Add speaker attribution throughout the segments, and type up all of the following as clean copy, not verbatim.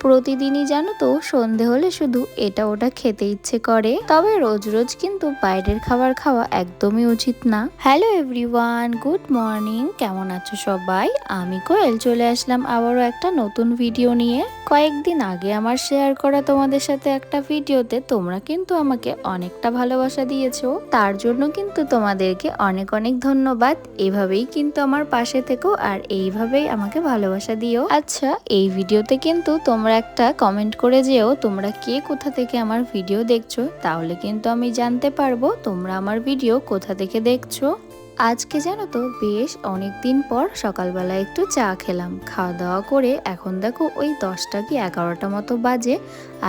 Speaker 1: প্রতিদিনই জানো তো সন্ধে হলে শুধু এটা ওটা খেতে ইচ্ছে করে, তবে রোজ রোজ কিন্তু বাইরের খাবার খাওয়া একদমই উচিত না। হ্যালো এভরিওয়ান, গুড মর্নিং, কেমন আছো সবাই? আমি কোয়েল চলে আসলাম আবারও একটা নতুন ভিডিও নিয়ে। কয়েকদিন আগে আমার শেয়ার করা তোমাদের সাথে একটা ভিডিওতে তোমরা কিন্তু আমাকে অনেকটা ভালোবাসা দিয়েছো, তার জন্য কিন্তু তোমাদেরকে অনেক অনেক ধন্যবাদ। এভাবেই কিন্তু আমার পাশে থেকো আর এইভাবেই আমাকে ভালোবাসা দিও। আচ্ছা, এই ভিডিওতে কিন্তু তোমরা একটা কমেন্ট করে যেও তোমরা কে কোথা থেকে আমার ভিডিও দেখছো, তাহলে কিন্তু আমি জানতে পারবো তোমরা আমার ভিডিও কোথা থেকে দেখছো। আজকে জানো তো বেশ অনেকদিন পর সকালবেলা একটু চা খেলাম, খাওয়া দাওয়া করে এখন দেখো ওই 10টা কি 11টা মতো বাজে।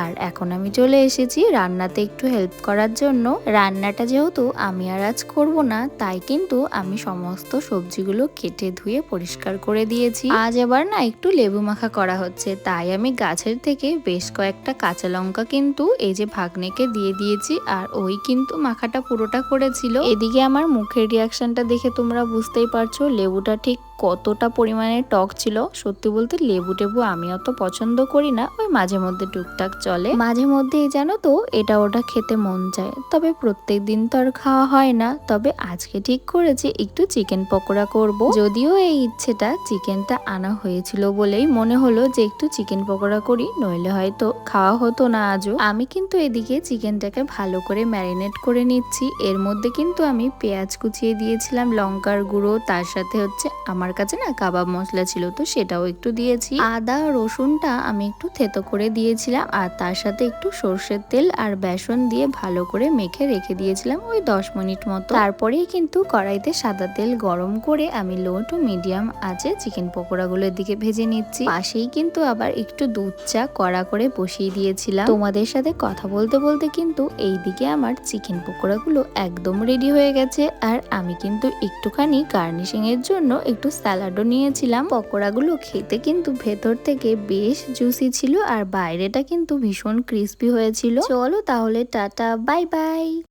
Speaker 1: আর এখন আমি চলে এসেছি রান্নাতে একটু হেল্প করার জন্য। রান্নাটা যেহেতু আমি আর আজ করব না, তাই কিন্তু আমি সমস্ত সবজিগুলো কেটে ধুয়ে পরিষ্কার করে দিয়েছি। আজ আবার না একটু লেবু মাখা করা হচ্ছে, তাই আমি গাছের থেকে বেশ কয়েকটা কাঁচা লঙ্কা কিন্তু এই যে ভাগ্নেকে দিয়ে দিয়েছি, আর ওই কিন্তু মাখাটা পুরোটা করেছিল। এদিকে আমার মুখের রিয়াকশনটা দেখে তোমরা বুঝতেই পারছো লেবুটা ঠিক কতটা পরিমাণে টক ছিল। সত্যি বলতে লেবু টেবু আমি অত পছন্দ করি না, ওই মাঝে মধ্যে টুকটাক চলে। মাঝে মধ্যেই জানো তো এটা ওটা খেতে মন চায়, তবে প্রত্যেক দিন তো আর খাওয়া হয় না। তবে আজকে ঠিক করেছি একটু চিকেন পকোড়া করব। যদিও এই ইচ্ছেটা চিকেনটা আনা হয়েছিল বলেই মনে হলো যে একটু চিকেন পকোড়া করি, নইলে হয়তো খাওয়া হতো না আজও। আমি কিন্তু এদিকে চিকেনটাকে ভালো করে ম্যারিনেট করে নিচ্ছি। এর মধ্যে কিন্তু আমি পেঁয়াজ কুচিয়ে দিয়েছিলাম, লঙ্কার গুঁড়ো, তার সাথে হচ্ছে আমার কাছে না কাবাব মশলা ছিল তো সেটাও একটু দিয়েছি। আদা রসুনটা আমি একটু থেতো করে দিয়েছিলাম, আর তার সাথে একটু সর্ষের তেল আর বেসন দিয়ে ভালো করে মেখে রেখে দিয়েছিলাম ওই 10 মিনিট মতো। তারপরেই কিন্তু কড়াইতে সাদা তেল গরম করে আমি লো টু মিডিয়াম আঁচে চিকেন পকোড়াগুলোর দিকে ভেজে নিচ্ছি। পাশেই কিন্তু আবার একটু দুধ চা কড়া করে বসিয়ে দিয়েছিলাম। তোমাদের সাথে কথা বলতে বলতে কিন্তু এইদিকে আমার চিকেন পকোড়াগুলো একদম রেডি হয়ে গেছে। আর আমি কিন্তু একটুখানি গার্নিশিং এর জন্য একটু স্যালাডও নিয়েছিলাম। পকোড়াগুলো খেতে কিন্তু ভেতর থেকে বেশ জুসি ছিল আর বাইরেটা কিন্তু ভীষণ ক্রিস্পি হয়েছিল। চলো তাহলে টাটা, বাই বাই।